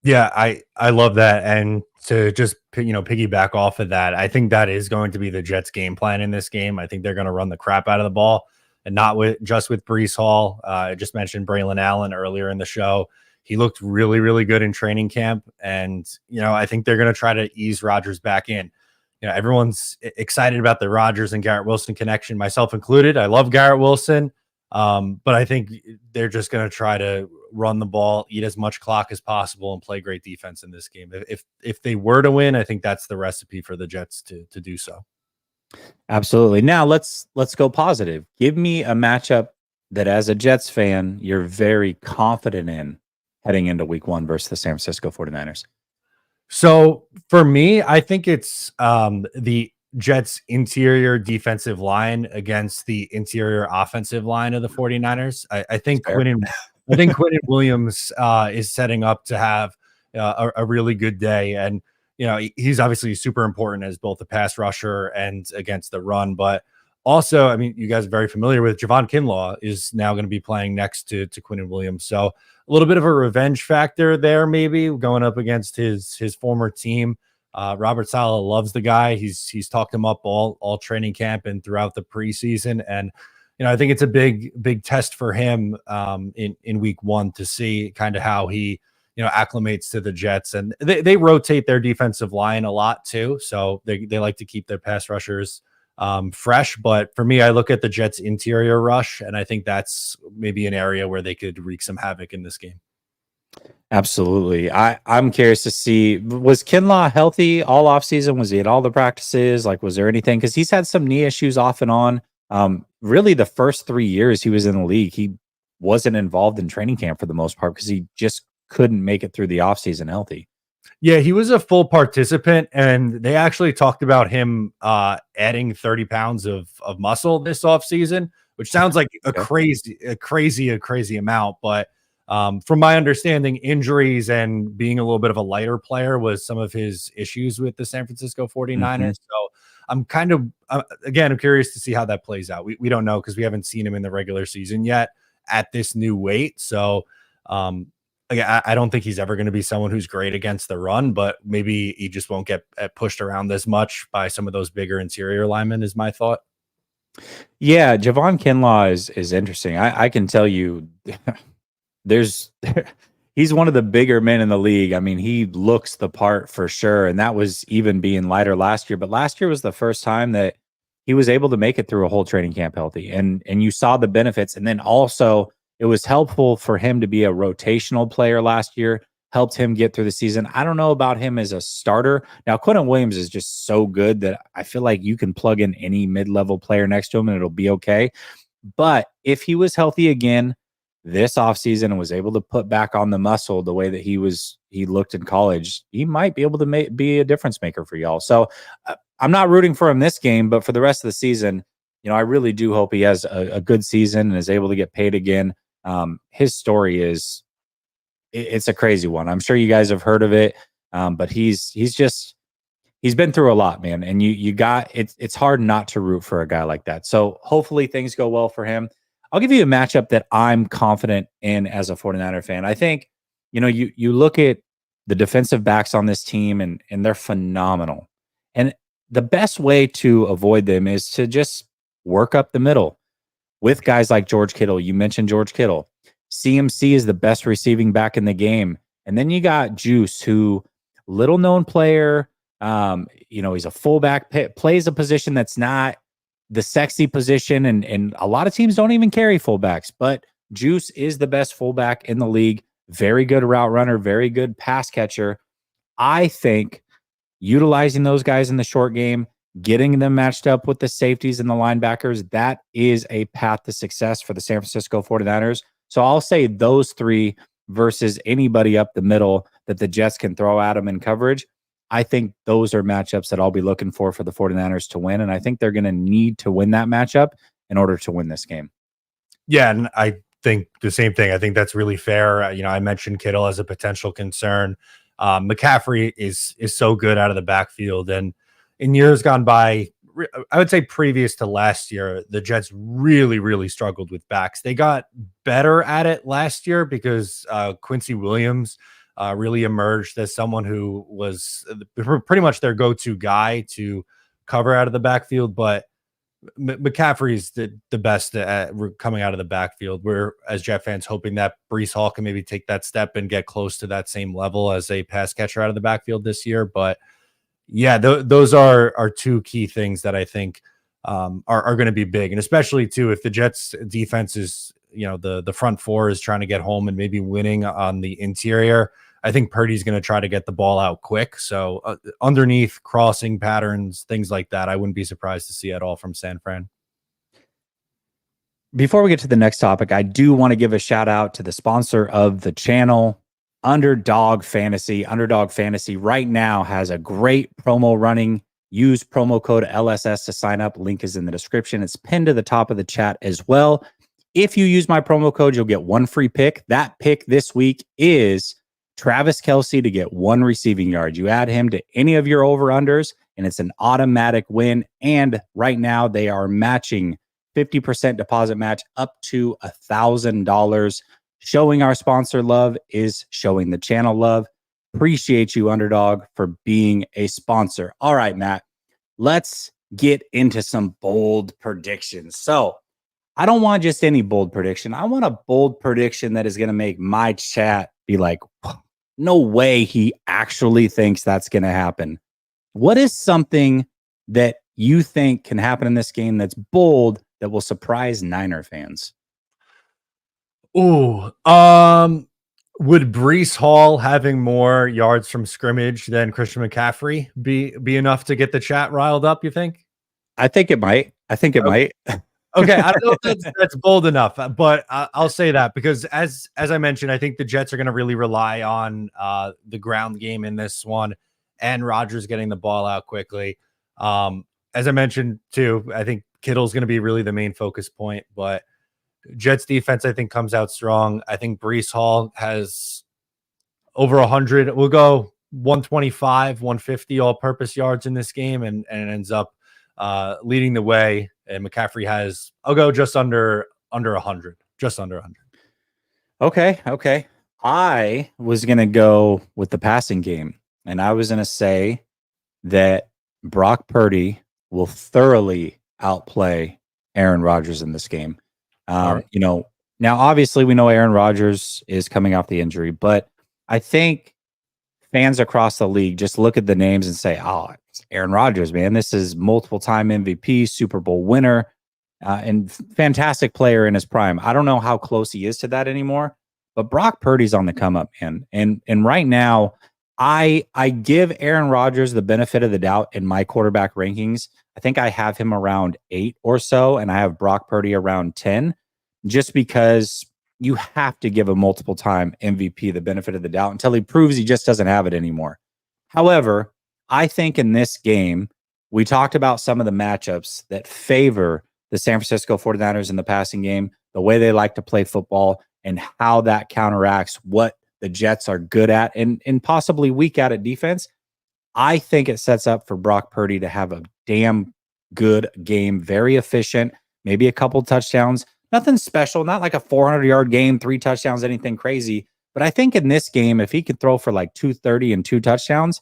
Yeah, I love that. And to just piggyback off of that, I think that is going to be the Jets' game plan in this game. I think they're going to run the crap out of the ball, and not just with Brees Hall. I just mentioned Braylon Allen earlier in the show. He looked really, really good in training camp, and I think they're going to try to ease Rodgers back in. Everyone's excited about the Rodgers and Garrett Wilson connection, myself included. I love Garrett Wilson. But I think they're just going to try to run the ball, eat as much clock as possible, and play great defense in this game. If they were to win, I think that's the recipe for the Jets to do so. Absolutely. Now let's go positive. Give me a matchup that, as a Jets fan, you're very confident in heading into week one versus the San Francisco 49ers. So for me, I think it's the Jets interior defensive line against the interior offensive line of the 49ers. I think Quinn Williams is setting up to have a really good day. And, he's obviously super important as both a pass rusher and against the run. But also, I mean, you guys are very familiar with Javon Kinlaw is now going to be playing next to Quinn Williams. So a little bit of a revenge factor there, maybe going up against his former team. Robert Saleh loves the guy. He's talked him up all training camp and throughout the preseason. And, I think it's a big test for him in week one to see kind of how he, acclimates to the Jets. And they rotate their defensive line a lot too. So they like to keep their pass rushers fresh. But for me, I look at the Jets interior rush, and I think that's maybe an area where they could wreak some havoc in this game. Absolutely. I'm curious to see, was Kinlaw healthy all offseason? Was he at all the practices? Like, was there anything? Because he's had some knee issues off and on. Really, the first 3 years he was in the league, he wasn't involved in training camp for the most part because he just couldn't make it through the offseason healthy. Yeah, he was a full participant, and they actually talked about him adding 30 pounds of muscle this offseason, which sounds like a crazy amount. But from my understanding, injuries and being a little bit of a lighter player was some of his issues with the San Francisco 49ers. So I'm kind of, again, I'm curious to see how that plays out. We don't know because we haven't seen him in the regular season yet at this new weight. So again, I don't think he's ever going to be someone who's great against the run, but maybe he just won't get pushed around as much by some of those bigger interior linemen is my thought. Yeah, Javon Kinlaw is interesting. I can tell you he's one of the bigger men in the league. I mean, he looks the part for sure. And that was even being lighter last year. But last year was the first time that he was able to make it through a whole training camp healthy. And you saw the benefits. And then also it was helpful for him to be a rotational player last year, helped him get through the season. I don't know about him as a starter. Now, Quentin Williams is just so good that I feel like you can plug in any mid-level player next to him and it'll be okay. But if he was healthy again this offseason and was able to put back on the muscle the way that he looked in college, he might be able to be a difference maker for y'all. So I'm not rooting for him this game, but for the rest of the season, I really do hope he has a good season and is able to get paid again. His story it's a crazy one. I'm sure you guys have heard of it. But he's been through a lot, man. And it's hard not to root for a guy like that. So hopefully things go well for him. I'll give you a matchup that I'm confident in as a 49er fan. I think, you look at the defensive backs on this team and they're phenomenal. And the best way to avoid them is to just work up the middle with guys like George Kittle. You mentioned George Kittle. CMC is the best receiving back in the game. And then you got Juice, who little known player. He's a fullback, plays a position that's not the sexy position. And a lot of teams don't even carry fullbacks, but Juice is the best fullback in the league. Very good route runner, very good pass catcher. I think utilizing those guys in the short game, getting them matched up with the safeties and the linebackers, that is a path to success for the San Francisco 49ers. So I'll say those three versus anybody up the middle that the Jets can throw at them in coverage. I think those are matchups that I'll be looking for the 49ers to win. And I think they're going to need to win that matchup in order to win this game. Yeah, and I think the same thing. I think that's really fair. I mentioned Kittle as a potential concern. McCaffrey is so good out of the backfield. And in years gone by, I would say previous to last year, the Jets really, really struggled with backs. They got better at it last year because Quincy Williams really emerged as someone who was pretty much their go-to guy to cover out of the backfield. But McCaffrey's the best at coming out of the backfield. We're, as Jet fans, hoping that Breece Hall can maybe take that step and get close to that same level as a pass catcher out of the backfield this year. But yeah, those are two key things that I think are going to be big. And especially too, if the Jets defense is, the front four is trying to get home and maybe winning on the interior, I think Purdy's going to try to get the ball out quick. So underneath crossing patterns, things like that, I wouldn't be surprised to see at all from San Fran. Before we get to the next topic, I do want to give a shout out to the sponsor of the channel, Underdog Fantasy. Underdog Fantasy right now has a great promo running. Use promo code LSS to sign up. Link is in the description. It's pinned to the top of the chat as well. If you use my promo code, you'll get one free pick. That pick this week is Travis Kelce to get 1 receiving yard. You add him to any of your over-unders, and it's an automatic win. And right now, they are matching 50% deposit match up to $1,000. Showing our sponsor love is showing the channel love. Appreciate you, Underdog, for being a sponsor. All right, Matt, let's get into some bold predictions. So I don't want just any bold prediction. I want a bold prediction that is going to make my chat be like, no way he actually thinks that's going to happen. What is something that you think can happen in this game that's bold that will surprise Niner fans? Ooh, would Breece Hall having more yards from scrimmage than Christian McCaffrey be enough to get the chat riled up, you think? I think it might. Might. Okay, I don't know if that's bold enough, but I'll say that because as I mentioned, I think the Jets are going to really rely on the ground game in this one, and Rodgers getting the ball out quickly. As I mentioned too, I think Kittle's going to be really the main focus point, but Jets defense I think comes out strong. I think Breece Hall has over 100. We'll go 125, 150 all-purpose yards in this game, and ends up leading the way. And McCaffrey has, I'll go just under 100, just under 100. Okay. I was going to go with the passing game, and I was going to say that Brock Purdy will thoroughly outplay Aaron Rodgers in this game. Right. Now obviously we know Aaron Rodgers is coming off the injury, but I think fans across the league just look at the names and say, oh, it's Aaron Rodgers, man. This is multiple time MVP, Super Bowl winner, and fantastic player in his prime. I don't know how close he is to that anymore, but Brock Purdy's on the come up, man. And right now, I give Aaron Rodgers the benefit of the doubt in my quarterback rankings. I think I have him around 8 or so, and I have Brock Purdy around 10, just because you have to give a multiple time MVP the benefit of the doubt until he proves he just doesn't have it anymore. However, I think in this game, we talked about some of the matchups that favor the San Francisco 49ers in the passing game, the way they like to play football, and how that counteracts what the Jets are good at and possibly weak at defense. I think it sets up for Brock Purdy to have a damn good game, very efficient, maybe a couple touchdowns, Nothing special, not like a 400-yard game, 3 touchdowns, anything crazy. But I think in this game, if he could throw for like 230 and 2 touchdowns,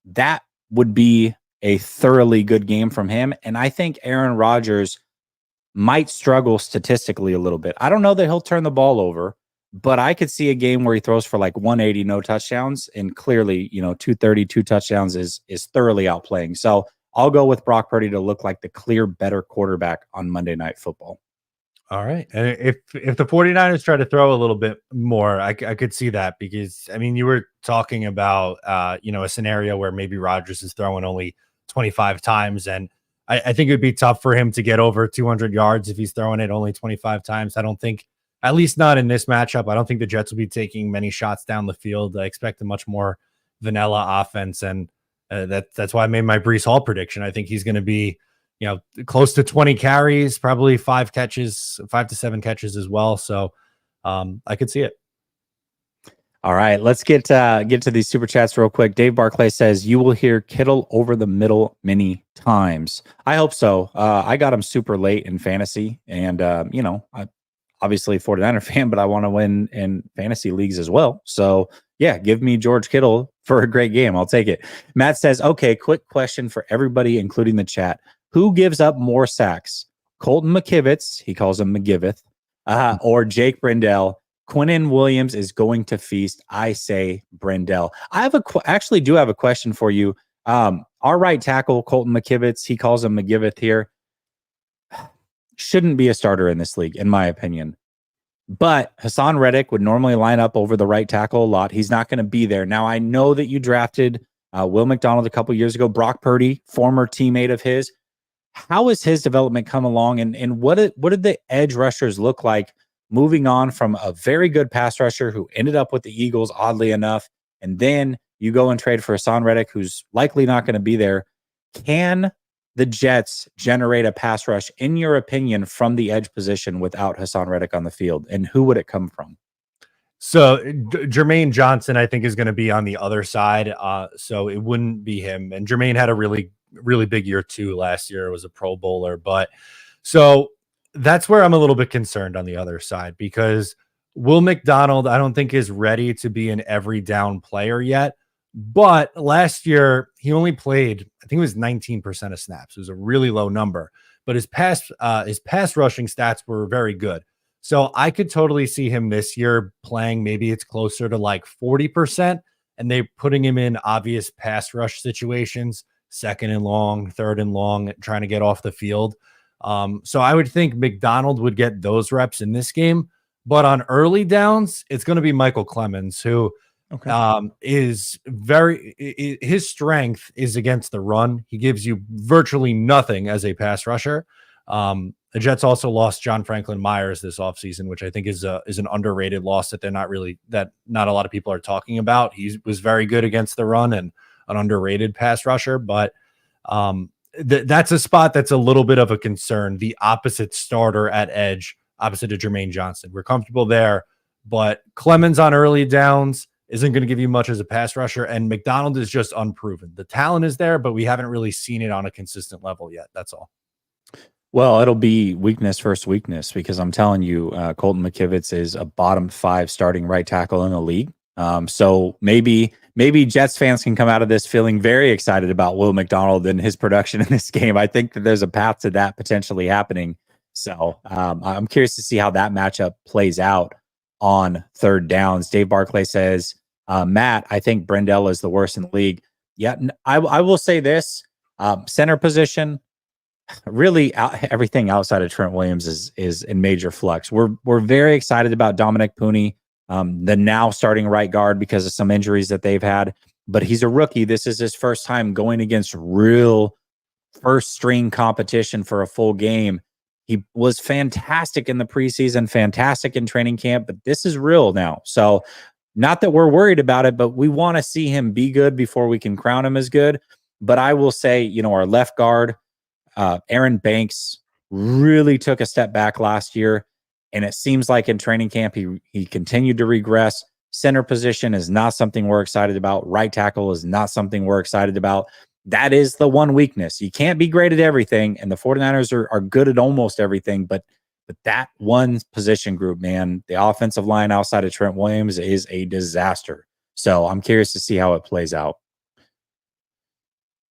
that would be a thoroughly good game from him. And I think Aaron Rodgers might struggle statistically a little bit. I don't know that he'll turn the ball over, but I could see a game where he throws for like 180, no touchdowns, and clearly, 230, 2 touchdowns is thoroughly outplaying. So I'll go with Brock Purdy to look like the clear better quarterback on Monday Night Football. All right. And if the 49ers try to throw a little bit more, I could see that, because I mean, you were talking about a scenario where maybe Rodgers is throwing only 25 times, and I think it would be tough for him to get over 200 yards if he's throwing it only 25 times. I don't think, at least not in this matchup, I don't think the Jets will be taking many shots down the field. I expect a much more vanilla offense, and that's why I made my Breece Hall prediction. I think he's going to be close to 20 carries, probably 5 to 7 catches as well. So I could see it. All right, let's get to these super chats real quick. Dave Barclay says, you will hear Kittle over the middle many times. I hope so. I got him super late in fantasy, and I'm obviously a 49er fan, but I want to win in fantasy leagues as well. So yeah, give me George Kittle for a great game. I'll take it. Matt says, okay, quick question for everybody, including the chat. Who gives up more sacks? Colton McKivitz, he calls him McGiveth, or Jake Brendel? Quinnen Williams is going to feast. I say Brendel. I have actually do have a question for you. Our right tackle, Colton McKivitz, he calls him McGiveth here, shouldn't be a starter in this league, in my opinion. But Hassan Reddick would normally line up over the right tackle a lot. He's not going to be there. Now, I know that you drafted Will McDonald a couple years ago, Brock Purdy, former teammate of his. How has his development come along, and what did the edge rushers look like moving on from a very good pass rusher who ended up with the Eagles, oddly enough, and then you go and trade for Hassan Reddick, who's likely not going to be there? Can the Jets generate a pass rush, in your opinion, from the edge position without Hassan Reddick on the field? And who would it come from? So Jermaine Johnson, I think, is going to be on the other side. So it wouldn't be him. And Jermaine had a really, really big year too last year. It was a Pro Bowler. But so that's where I'm a little bit concerned on the other side, because Will McDonald, I don't think, is ready to be an every down player yet. But last year, he only played, I think it was 19% of snaps. It was a really low number, but his pass rushing stats were very good. So I could totally see him this year playing, maybe it's closer to like 40%, and they putting him in obvious pass rush situations, 2nd and long, 3rd and long, trying to get off the field. So I would think McDonald would get those reps in this game, but on early downs, it's going to be Michael Clemens, who is his strength is against the run. He gives you virtually nothing as a pass rusher. The Jets also lost John Franklin Myers this offseason, which I think is an underrated loss that not a lot of people are talking about. He was very good against the run and an underrated pass rusher, but that's a spot that's a little bit of a concern. The opposite starter at edge, opposite of Jermaine Johnson. We're comfortable there, but Clemens on early downs isn't going to give you much as a pass rusher, and McDonald is just unproven. The talent is there, but we haven't really seen it on a consistent level yet. That's all. Well, it'll be weakness versus weakness, because I'm telling you, Colton McKivitz is a bottom 5 starting right tackle in the league. So maybe Jets fans can come out of this feeling very excited about Will McDonald and his production in this game. I think that there's a path to that potentially happening. So I'm curious to see how that matchup plays out on 3rd downs. Dave Barclay says, Matt, I think Brendel is the worst in the league. Yeah, I will say this, center position, really everything outside of Trent Williams is in major flux. We're very excited about Dominic Pooney, the now starting right guard, because of some injuries that they've had, but he's a rookie. This is his first time going against real first string competition for a full game. He was fantastic in the preseason, fantastic in training camp, but this is real now. So not that we're worried about it, but we want to see him be good before we can crown him as good. But I will say, our left guard, Aaron Banks, really took a step back last year, and it seems like in training camp he continued to regress. Center position is not something we're excited about. Right tackle is not something we're excited about. That is the one weakness. You can't be great at everything, and the 49ers are good at almost everything, but But that one position group, man, the offensive line outside of Trent Williams is a disaster. So I'm curious to see how it plays out.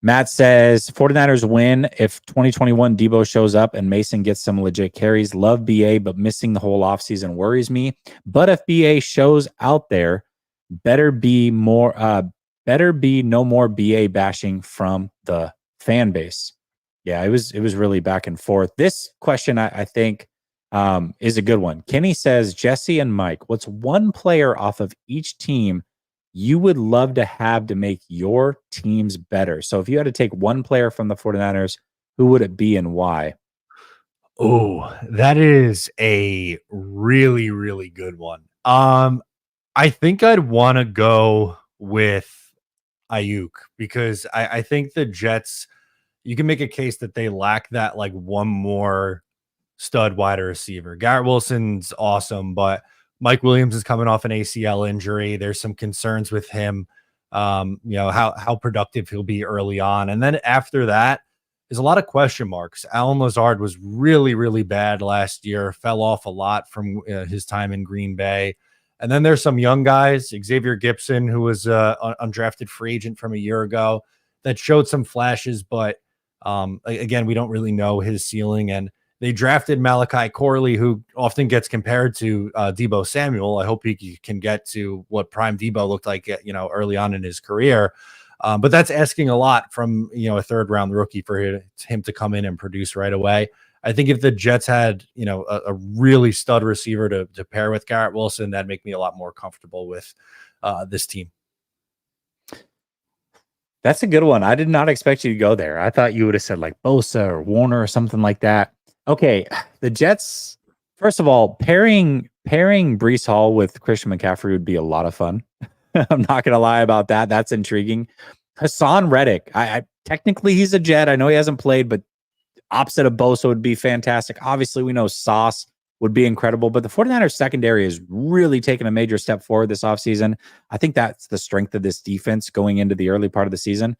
Matt says 49ers win if 2021 Debo shows up and Mason gets some legit carries. Love BA, but missing the whole offseason worries me. But if BA shows out there, better be no more BA bashing from the fan base. Yeah, it was really back and forth. This question I think is a good one. Kenny says, Jesse and Mike, what's one player off of each team you would love to have to make your teams better? So if you had to take one player from the 49ers, who would it be and why? Oh, that is a really, really good one. I think I'd want to go with Ayuk because I think the Jets, you can make a case that they lack that like one more stud wide receiver. Garrett Wilson's awesome, but Mike Williams is coming off an ACL injury. There's some concerns with him, how productive he'll be early on. And then after that, there's a lot of question marks. Alan Lazard was really, really bad last year, fell off a lot from his time in Green Bay. And then there's some young guys, Xavier Gibson, who was an undrafted free agent from a year ago that showed some flashes, but again, we don't really know his ceiling. And they drafted Malachi Corley, who often gets compared to Debo Samuel. I hope he can get to what prime Debo looked like, early on in his career. But that's asking a lot from, a third round rookie for him to come in and produce right away. I think if the Jets had, a really stud receiver to pair with Garrett Wilson, that'd make me a lot more comfortable with this team. That's a good one. I did not expect you to go there. I thought you would have said like Bosa or Warner or something like that. Okay, the Jets, first of all, pairing Breece Hall with Christian McCaffrey would be a lot of fun. I'm not going to lie about that. That's intriguing. Hassan Reddick, I technically he's a Jet. I know he hasn't played, but opposite of Bosa would be fantastic. Obviously, we know Sauce would be incredible, but the 49ers secondary is really taking a major step forward this offseason. I think that's the strength of this defense going into the early part of the season.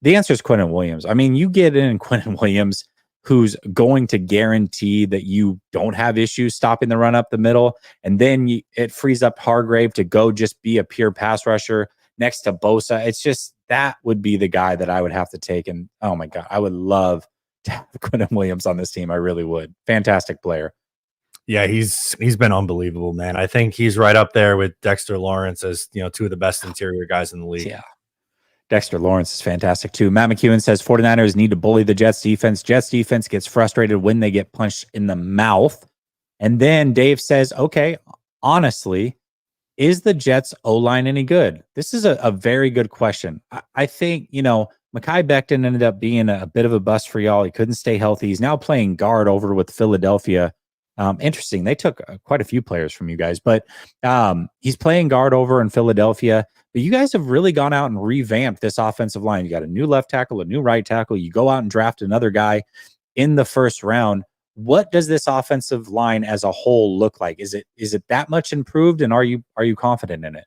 The answer is Quinnen Williams. I mean, you get in Quinnen Williams, who's going to guarantee that you don't have issues stopping the run up the middle. And then it frees up Hargrave to go just be a pure pass rusher next to Bosa. It's just, that would be the guy that I would have to take. And oh my God, I would love to have Quinnen Williams on this team. I really would. Fantastic player. Yeah, he's been unbelievable, man. I think he's right up there with Dexter Lawrence as, two of the best interior guys in the league. Yeah. Dexter Lawrence is fantastic too. Matt McEwen says 49ers need to bully the Jets defense. Jets defense gets frustrated when they get punched in the mouth. And then Dave says, okay, honestly, is the Jets O-line any good? This is a very good question. I think, Mekhi Becton ended up being a bit of a bust for y'all. He couldn't stay healthy. He's now playing guard over with Philadelphia. Interesting. They took quite a few players from you guys, but he's playing guard over in Philadelphia. But you guys have really gone out and revamped this offensive line. You got a new left tackle, a new right tackle. You go out and draft another guy in the first round. What does this offensive line as a whole look like? Is it that much improved, and are you confident in it?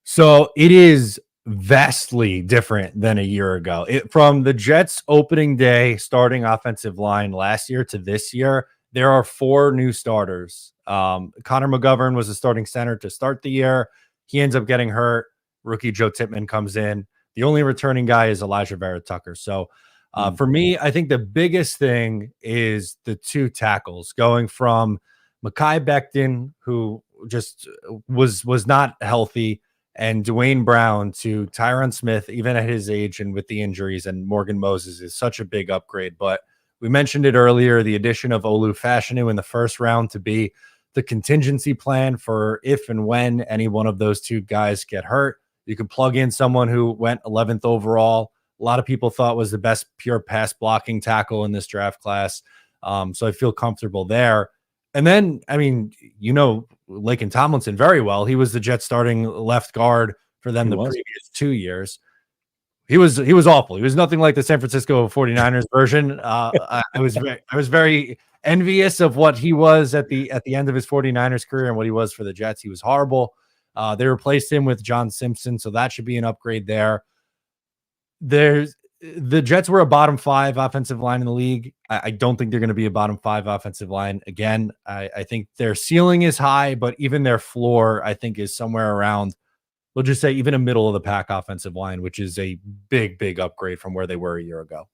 So it is vastly different than a year ago. From the Jets opening day starting offensive line last year to this year, there are 4 new starters. Connor McGovern was the starting center to start the year. He ends up getting hurt. Rookie Joe Tippmann comes in. The only returning guy is Elijah Vera-Tucker. So for me, I think the biggest thing is the 2 tackles going from Mekhi Becton, who just was not healthy, and Dwayne Brown to Tyron Smith, even at his age and with the injuries, and Morgan Moses is such a big upgrade. But we mentioned it earlier, the addition of Olu Fashanu in the first round to be the contingency plan for if and when any one of those 2 guys get hurt. You can plug in someone who went 11th overall. A lot of people thought was the best pure pass blocking tackle in this draft class. So I feel comfortable there. And then, I mean, Laken Tomlinson very well. He was the Jets starting left guard for them previous 2 years. He was awful. He was nothing like the San Francisco 49ers version. I was very envious of what he was at the end of his 49ers career and what he was for the Jets. He was horrible. They replaced him with John Simpson, so that should be an upgrade there. There's the Jets were a bottom 5 offensive line in the league. I don't think they're going to be a bottom 5 offensive line again. I think their ceiling is high, but even their floor, I think, is somewhere around, we'll just say, even a middle of the pack offensive line, which is a big, big upgrade from where they were a year ago.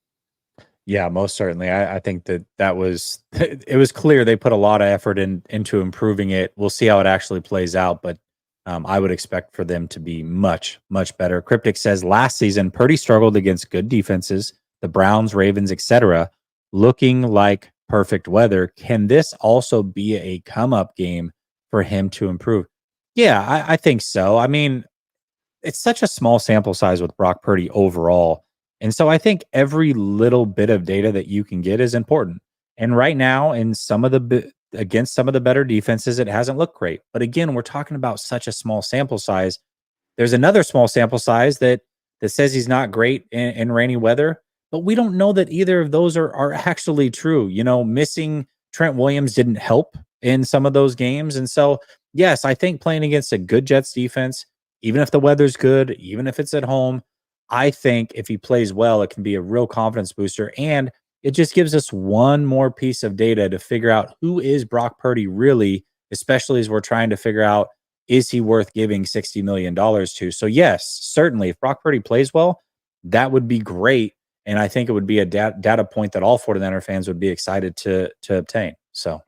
Yeah, most certainly. I think that was it was clear they put a lot of effort into improving it. We'll see how it actually plays out, but I would expect for them to be much, much better. Cryptic says last season Purdy struggled against good defenses, the Browns, Ravens, etc., looking like perfect weather. Can this also be a come up game for him to improve? Yeah, I think so. I mean, it's such a small sample size with Brock Purdy overall. And so I think every little bit of data that you can get is important. And right now, in some of the against some of the better defenses, it hasn't looked great. But again, we're talking about such a small sample size. There's another small sample size that says he's not great in rainy weather, but we don't know that either of those are actually true. You know, missing Trent Williams didn't help in some of those games. And so, yes, I think playing against a good Jets defense, even if the weather's good, even if it's at home, I think if he plays well, it can be a real confidence booster. And it just gives us one more piece of data to figure out who is Brock Purdy really, especially as we're trying to figure out, is he worth giving $60 million to? So, yes, certainly, if Brock Purdy plays well, that would be great. And I think it would be a data point that all 49er fans would be excited to obtain. So,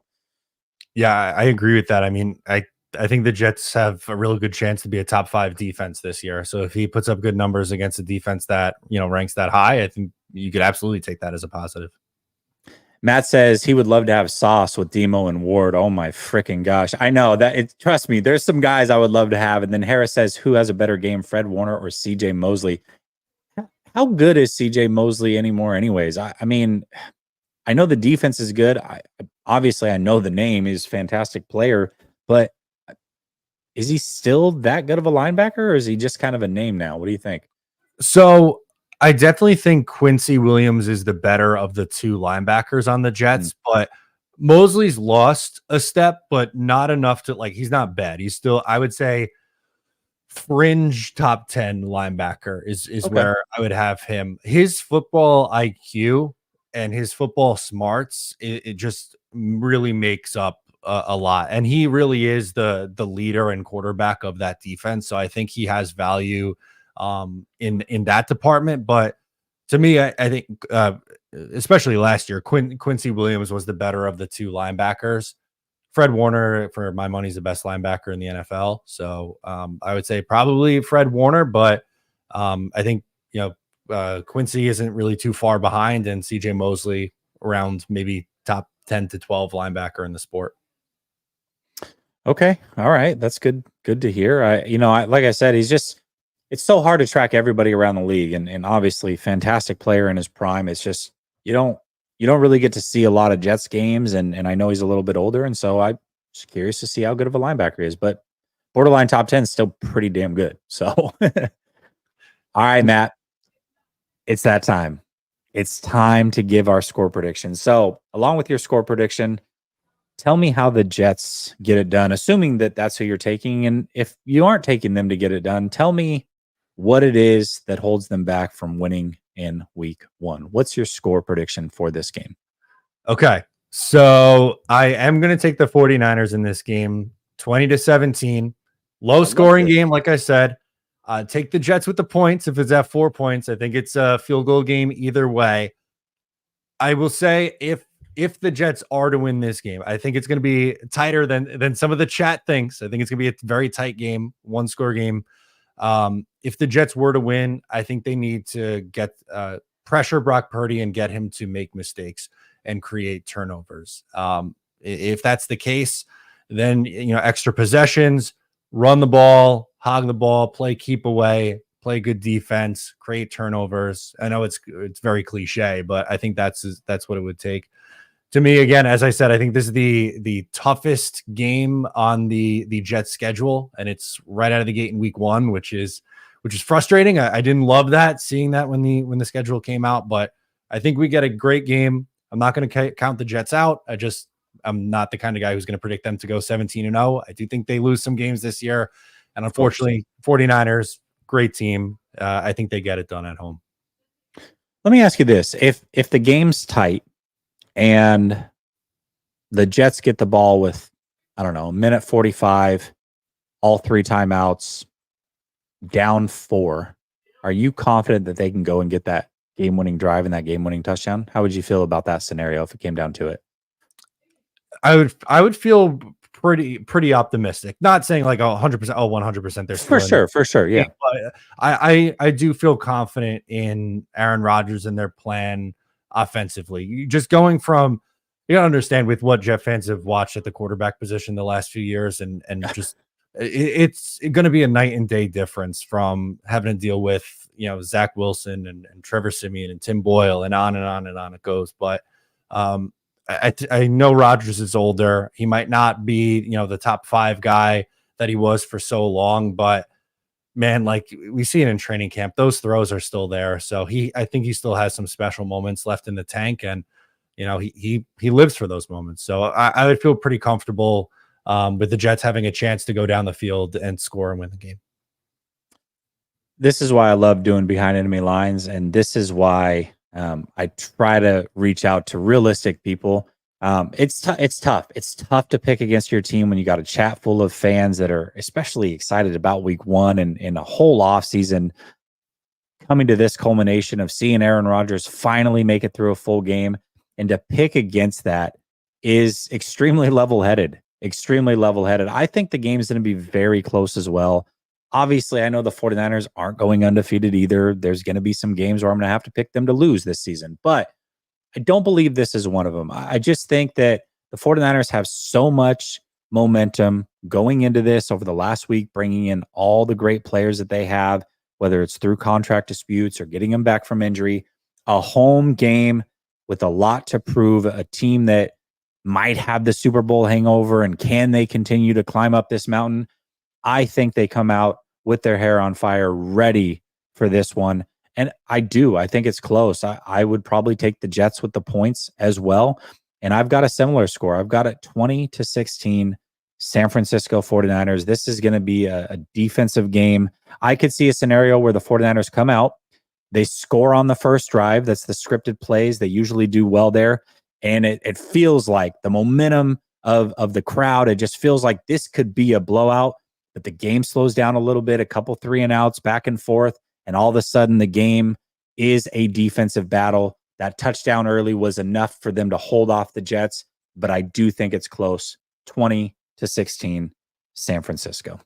yeah, I agree with that. I mean, I think the Jets have a really good chance to be a top 5 defense this year. So if he puts up good numbers against a defense that, ranks that high, I think you could absolutely take that as a positive. Matt says he would love to have Sauce with Demo and Ward. Oh my freaking gosh. I know that trust me, there's some guys I would love to have. And then Harris says, who has a better game, Fred Warner or CJ Mosley? How good is CJ Mosley anymore anyways? I mean, I know the defense is good. Obviously I know the name is a fantastic player, but is he still that good of a linebacker or is he just kind of a name now? What do you think? So I definitely think Quincy Williams is the better of the 2 linebackers on the Jets, but Mosley's lost a step, but not enough to, like, he's not bad. He's still, I would say, fringe top 10 linebacker is Okay. where I would have him. His football IQ and his football smarts, it just really makes up a lot. And he really is the leader and quarterback of that defense. So I think he has value in that department. But to me, I think especially last year, Quincy Williams was the better of the 2 linebackers. Fred Warner, for my money, is the best linebacker in the NFL. So I would say probably Fred Warner, but I think, Quincy isn't really too far behind, and CJ Mosley around maybe top 10 to 12 linebacker in the sport. Okay. All right. That's good. Good to hear. Like I said, it's so hard to track everybody around the league and obviously fantastic player in his prime. It's just, you don't really get to see a lot of Jets games. And I know he's a little bit older. And so I'm just curious to see how good of a linebacker he is, but borderline top 10 is still pretty damn good. So, all right, Matt, it's that time. It's time to give our score prediction. So along with your score prediction, tell me how the Jets get it done, assuming that that's who you're taking. And if you aren't taking them to get it done, tell me what it is that holds them back from winning in week 1. What's your score prediction for this game? Okay. So I am going to take the 49ers in this game, 20-17, low scoring game. Like I said, take the Jets with the points. If it's at 4 points, I think it's a field goal game either way. I will say if the Jets are to win this game, I think it's going to be tighter than some of the chat thinks. I think it's going to be a very tight game, 1-score game. If the Jets were to win, I think they need to get pressure Brock Purdy and get him to make mistakes and create turnovers. If that's the case, then extra possessions, run the ball, hog the ball, play keep away, play good defense, create turnovers. I know it's very cliche, but I think that's what it would take. To me, again, as I said, I think this is the toughest game on the Jets schedule, and it's right out of the gate in week 1, which is frustrating. I didn't love that, seeing that when the schedule came out, but I think we get a great game. I'm not going to count the Jets out. I'm not the kind of guy who's going to predict them to go 17-0. I do think they lose some games this year, and unfortunately, 49ers, great team. I think they get it done at home. Let me ask you this: if the game's tight and the Jets get the ball with, I don't know, a minute 45, all three timeouts, down 4, are you confident that they can go and get that game-winning drive and that game-winning touchdown? How would you feel about that scenario if it came down to it? I would feel pretty optimistic. Not saying like 100%, 100% they're still in it. For sure, yeah. But I do feel confident in Aaron Rodgers and their plan offensively. Just going from, you gotta understand with what Jet fans have watched at the quarterback position the last few years, and just it's going to be a night and day difference from having to deal with, Zach Wilson and Trevor Siemian and Tim Boyle and on and on and on it goes. But um, I know Rodgers is older. He might not be, the top 5 guy that he was for so long, but man, like we see it in training camp, those throws are still there. So I think he still has some special moments left in the tank, and he lives for those moments. So I would feel pretty comfortable with the Jets having a chance to go down the field and score and win the game. This is why I love doing behind enemy lines, and this is why I try to reach out to realistic people. It's tough. It's tough to pick against your team when you got a chat full of fans that are especially excited about week 1 and a whole off season coming to this culmination of seeing Aaron Rodgers finally make it through a full game. And to pick against that is extremely level-headed. Extremely level-headed. I think the game is going to be very close as well. Obviously, I know the 49ers aren't going undefeated either. There's going to be some games where I'm going to have to pick them to lose this season. But I don't believe this is one of them. I just think that the 49ers have so much momentum going into this over the last week, bringing in all the great players that they have, whether it's through contract disputes or getting them back from injury. A home game with a lot to prove, a team that might have the Super Bowl hangover, and can they continue to climb up this mountain? I think they come out with their hair on fire, ready for this one. And I do. I think it's close. I would probably take the Jets with the points as well. And I've got a similar score. I've got it 20-16, San Francisco 49ers. This is going to be a defensive game. I could see a scenario where the 49ers come out, they score on the first drive. That's the scripted plays. They usually do well there. And it feels like the momentum of the crowd, it just feels like this could be a blowout, but the game slows down a little bit, a couple 3-and-outs back and forth. And all of a sudden, the game is a defensive battle. That touchdown early was enough for them to hold off the Jets, but I do think it's close. 20-16, San Francisco.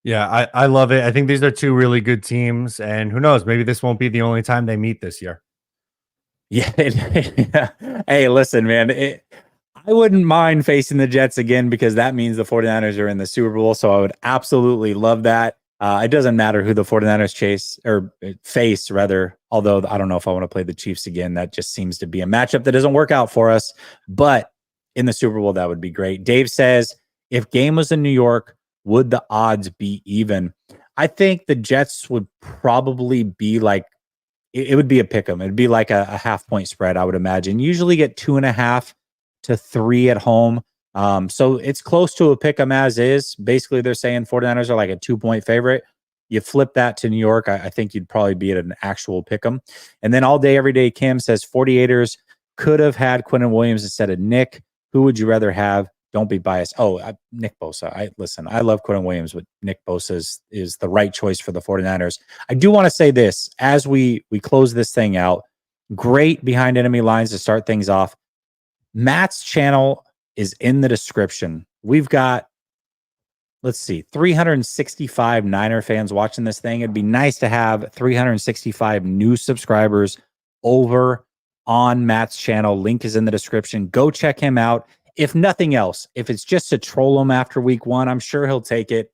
Yeah, I love it. I think these are 2 really good teams, and who knows, maybe this won't be the only time they meet this year. Yeah. Hey, listen, man. I wouldn't mind facing the Jets again, because that means the 49ers are in the Super Bowl. So I would absolutely love that. It doesn't matter who the 49ers face, rather, although I don't know if I want to play the Chiefs again. That just seems to be a matchup that doesn't work out for us. But in the Super Bowl, that would be great. Dave says, if game was in New York, would the odds be even? I think the Jets would probably be like, it would be a pick 'em. It'd be like a half-point spread, I would imagine. Usually get 2.5 to 3 at home. So it's close to a pick 'em as is. Basically, they're saying 49ers are like a 2-point favorite. You flip that to New York, I think you'd probably be at an actual pick 'em. And then all day, every day, Kim says 48ers could have had Quinnen Williams instead of Nick. Who would you rather have? Don't be biased. Nick Bosa. I love Quinnen Williams, but Nick Bosa is the right choice for the 49ers. I do want to say this as we close this thing out. Great behind enemy lines to start things off. Matt's channel is in the description. We've got, let's see, 365 Niner fans watching this thing. It'd be nice to have 365 new subscribers over on Matt's channel. Link is in the description. Go check him out. If nothing else, if it's just to troll him after week 1, I'm sure he'll take it.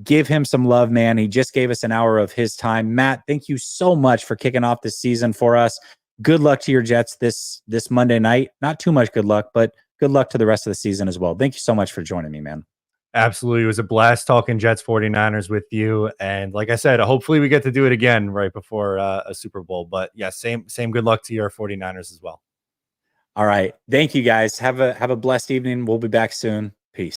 Give him some love, man. He just gave us an hour of his time. Matt, thank you so much for kicking off this season for us. Good luck to your Jets this Monday night. Not too much good luck, but good luck to the rest of the season as well. Thank you so much for joining me, man. Absolutely. It was a blast talking Jets 49ers with you. And like I said, hopefully we get to do it again right before a Super Bowl. But yeah, same good luck to your 49ers as well. All right. Thank you, guys. Have a blessed evening. We'll be back soon.